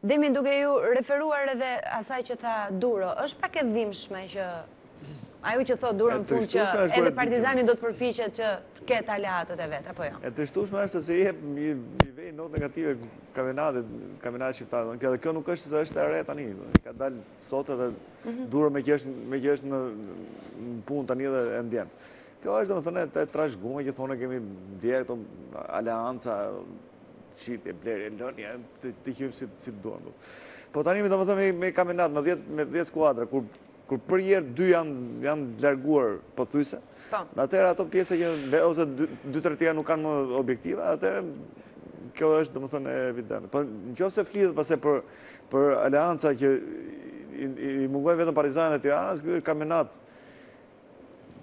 Demi, duke ju referuar edhe asaj që tha Duro, është pak e dhimbshme që ajo që thot Duro në fund që edhe Partizani do të përpiqet që të ketë aleatët e vet, apo jo? E trishtueshme është sepse i jep një vej notë negative kampionatit shqiptar. Dhe kjo nuk është se është e re tani. Ka dalë sot edhe Duro me që është në punë tani dhe e ndjen. Kjo është domethënë e trashëguar që thonë kemi djerë këto aleanca çit e blerë lënia të qym si duam. Po tani domethënë me kampionat me 10 skuadra kur për herë 2 janë larguar pothuajse. Atëherë ato pjesa që ose 2-3 tjera nuk kanë më objektiva, atëherë kjo është domethënë evidente. Po nëse flitet pastaj për aleanca që i mungojnë vetëm Partizani dhe Tirana, ky kampionat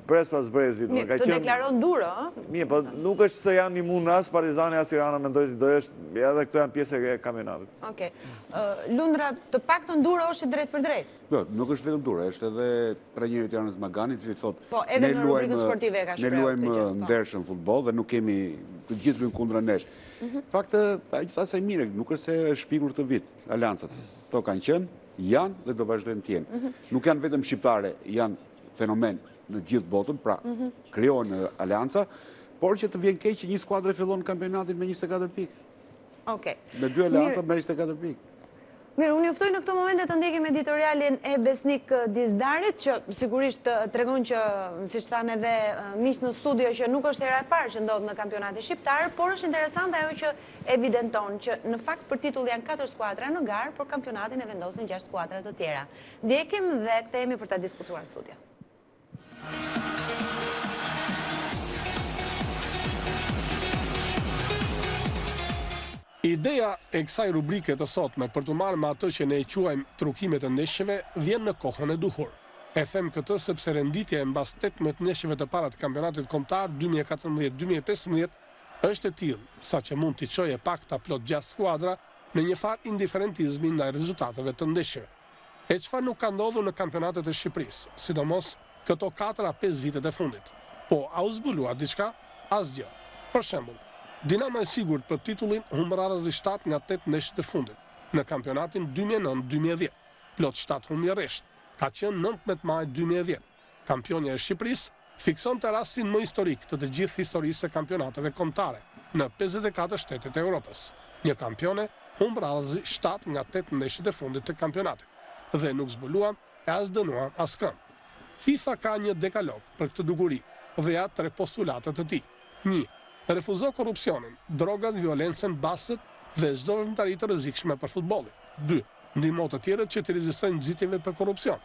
brez pas brezit. Të deklaron Duro, ë? Mirë, po nuk është se janë imun as Partizani as Tirana, mendoj se do është edhe këto janë pjesë e kampionatit. Okej. Lundra, të paktën Duro është drejt për drejt. Jo, nuk është vetëm Duro, është edhe trajneri i Tiranës Magani, i cili thotë po, edhe në rubrikën sportive ka shprehur. Ne luajmë ndershëm futboll dhe nuk kemi të gjithë luajmë kundra nesh. Faktë, ai tha sa mirë, nuk është se është shpikur të vit, aleancat. To kanë qenë, janë dhe do vazhdojnë të jenë. Nuk janë vetëm shqiptare, janë fenomen në gjithë botën, pra krijohen aleanca, por që të vjen keq që një skuadër fillon kampionatin me 24 pikë. Okej. Me 2 aleanca me 24 pikë. Mirë, unë juftoj në këto momente të ndjekim editorialin e Besnik Dizdarit, që sigurisht tregon që, siç thanë edhe miq në studio, që nuk është hera e parë që ndodh në kampionatin shqiptar, por është interesante ajo që evidenton që në fakt për titull janë 4 skuadra në garë, por kampionatin e vendosin 6 skuadra të tjera. Ndjekim dhe kthehemi për ta diskutuar në studio. Ideja e kësaj rubrike të sotme për të marrë me atë që ne e quajmë trukimet e ndeshjeve vjen në kohën e duhur. E them këtë sepse renditja e mbas 18 ndeshjeve të para të kampionatit kombëtar 2014-2015 është e tillë saqë mund t'i çojë pak ta plot 6 skuadra në një farë indiferentizmi ndaj rezultateve të ndeshjeve. E çfarë nuk ka ndodhur në kampionatet e Shqipërisë, sidomos këto 4-5 vitet e fundit. Po, a u zbuluar diçka? Asgjë. Për shembull, Dinamo e sigurt për titullin humbë rreth 7 nga 8 ndeshjet e fundit në kampionatin 2009-2010. Plot 7 humbje rresht. Ka qenë 19 maj 2010. Kampionja e Shqipërisë fikson rastin më historik të gjithë historisë së kampionateve kombëtare në 54 shtetet e Europës. Një kampione humbë rreth 7 nga 8 ndeshjet e fundit të kampionatit dhe nuk zbuluan e as dënuan askënd. FIFA ka një dekalog për këtë dukuri dhe ja 3 postulatet të tij. 1. Refuzo korrupsionin, drogat, violencën, bastet dhe çdo veprimtari të rrezikshme për futbollin. 2. Ndihmo të tjerët që të rezistojnë nxitjeve për korrupsion.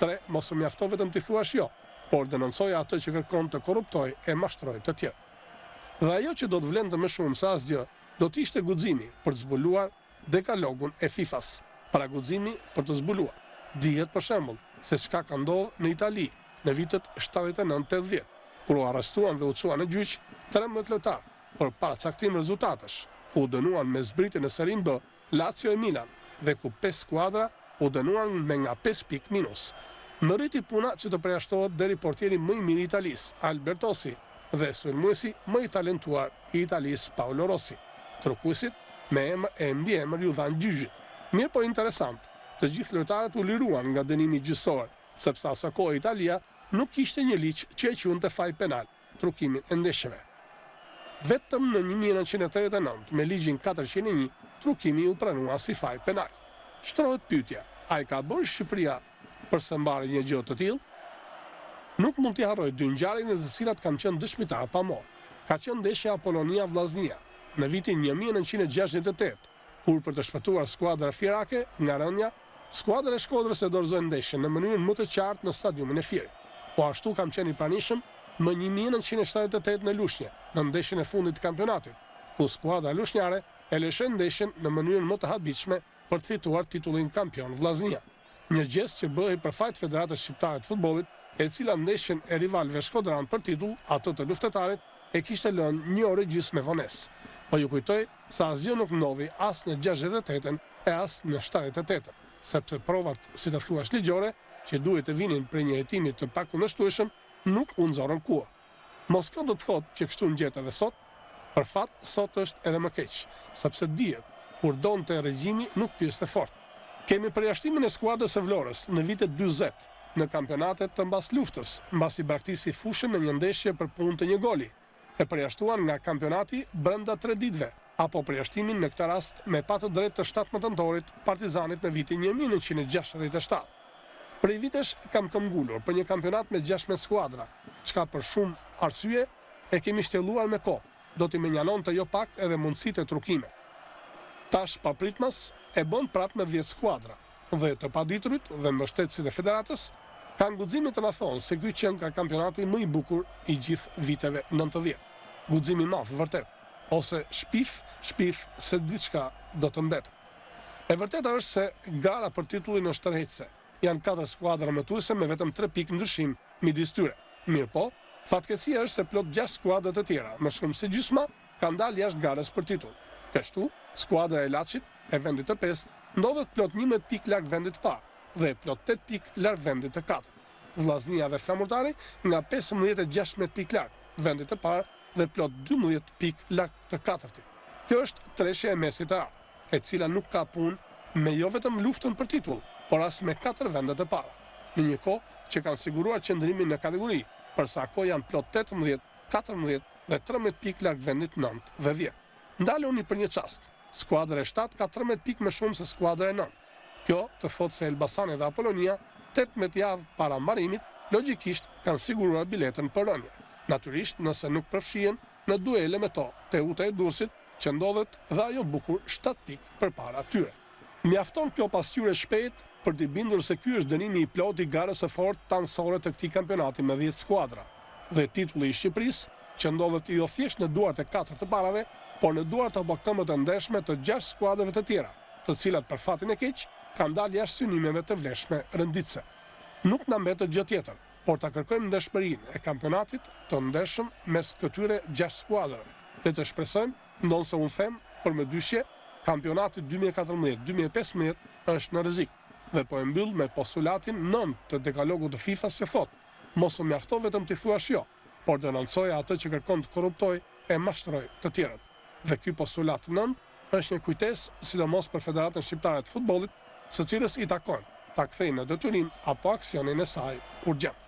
3. Mos u mjafto vetëm të thuash jo, por denoncoj atë që kërkon të korruptoj e mashtroj të tjerë. Dhe ajo që do të vlente më shumë se asgjë, do të ishte guximi për të zbuluar dekalogun e FIFA-s. Pra guximi për të zbuluar. Dihet për shembull se çka ka ndodhur në Itali në vitet 79-80, kur u arrestuan dhe u çuan në gjyq 13 lojtarë për paracaktim rezultatesh, ku u dënuan me zbritjen në Serie B Lazio e Milan dhe ku 5 skuadra u dënuan me nga 5 pikë minus. Në rriti puna që të përjashtohet deri portieri më i mirë i Italisë, Albertosi, dhe sulmuesi më i talentuar i Italisë, Paolo Rossi. Trokuesit me emër e mbiemër ju dhanë gjyqit. Mirë po interesant, të gjithë lojtarët u liruan nga dënimi gjyqësor, sepse asa kohë Italia nuk kishte një ligj që e quante faj penal, trukimin e ndeshjeve. Vetëm në 1989, me ligjin 401, trukimi u pranua si faj penal. Shtrohet pyetja, a e ka bërë Shqipëria për së mbarë një gjë të tillë? Nuk mund t'i harroj 2 ngjarje në të cilat kam qenë dëshmitar pamor. Ka qenë ndeshja Polonia-Vllaznia në vitin 1968, kur për të shpëtuar skuadra firake nga rënja, skuadra e Shkodrës e dorëzoi ndeshjen në mënyrën më të qartë në stadiumin e Fierit. Po ashtu kam qenë i pranishëm më 1978 në Lushnjë, në ndeshjen e fundit të kampionatit, ku skuadra lushnjare e lëshoi ndeshjen në mënyrën më të habitshme për të fituar titullin kampion Vllaznia. Një gest që bëhej për fat Federatës Shqiptare të Futbollit, e cila ndeshjen e rivalëve shkodran për titull, ato të luftetarit, e kishte lënë 1 orë gjysmë me vonesë. Po ju kujtoj se asgjë nuk ndodhi as në 68-ën e as në 78-ën, sepse provat, si të thuash ligjore, që duhet të vinin për një hetimi të pakundërshtueshëm, nuk u nxorën kurrë. Mos kjo do të thotë që kështu ngjet edhe sot, për fat sot është edhe më keq, sepse dihet kur donte regjimi nuk pyeste fort. Kemi përjashtimin e skuadrës së Vlorës në vitet 40 në kampionatet të mbas luftës, mbasi braktisi fushën në një ndeshje për punë të një goli, e përjashtuan nga kampionati brenda 3 ditëve, apo përjashtimin në këtë rast me patë drejt të 17 nëntorit Partizanit në vitin 1967. Prej vitesh kam këmbgulur për një kampionat me 16 skuadra, çka për shumë arsye e kemi shtjelluar me kohë, do t'i menjanon të jo pak edhe mundësitë e trukime. Tash papritmas e bën prap me 10 skuadra, dhe të paditurit dhe mbështetësit e federatës kanë guximin të na thonë se ky qenë ka kampionati më i bukur i gjithë viteve 90. Guximi i madh vërtet, ose shpif se diçka do të mbetë. E vërteta është se gara për titullin është tërheqëse. Janë 4 skuadra mëtuese me vetëm 3 pikë ndryshim midis tyre. Mirë po, fatkeqësia është se plot 6 skuadra të tjera, më shumë se gjysma, kanë dalë jashtë garës për titull. Kështu, skuadra e Laçit, e vendit të 5, ndodhet plot 11 pikë larg vendit të parë dhe plot 8 pikë larg vendit të 4. Vllaznia dhe Flamurtari nga 15 e 16 pikë larg vendit të parë dhe plot 12 pikë larg të 4-tit. Kjo është treshja e mesit të ardhmë, e cila nuk ka punë me jo vetëm luftën për titull, por as me 4 vendet të para. Në një kohë që kanë siguruar qëndrimin në kategori, përsa ko janë plot 18, 14 dhe 13 pikë larg vendit 9 dhe 10. Ndaluni për një çast. Skuadra e 7 ka 13 pikë më shumë se skuadra e 9. Kjo të thotë se Elbasani dhe Apolonia 18 javë para mbarimit logjikisht kanë siguruar biletën për rënje. Natyrisht nëse nuk përfshihen në duele me to Teuta e Durrësit, që ndodhet dhe ajo bukur 7 pikë përpara tyre. Mjafton kjo pasqyrë shpejt për t'i bindur se ky është dënimi i plotë i garës së fortë tanësore të këtij kampionati me 10 skuadra. Dhe titulli i Shqipërisë, që ndodhet jo thjesht në duart e 4 të parave, por në duart apo këmbët e ndershme të 6 skuadrave të tjera, të cilat për fatin e keq kanë dalë jashtë synimeve të vlefshme rënditse. Nuk na mbetet gjë tjetër, por ta kërkojmë ndeshmërinë e kampionatit të ndeshëm mes këtyre 6 skuadrave. Le të shpresojmë, ndonse unë them, për me dyshje, kampionati 2014-2015 është në rrezik dhe po e mbyll me postulatin 9 të dekalogut të FIFA-s që thotë: mos u mjafto vetëm t'i thuash jo, por denoncoja atë që kërkon të korruptoj e mashtroj të tjerët. Dhe ky postulat 9 është një kujtesë, sidomos për Federatën Shqiptare të Futbollit, së cilës i takon ta kthejë në detyrim apo aksionin e saj urgjent.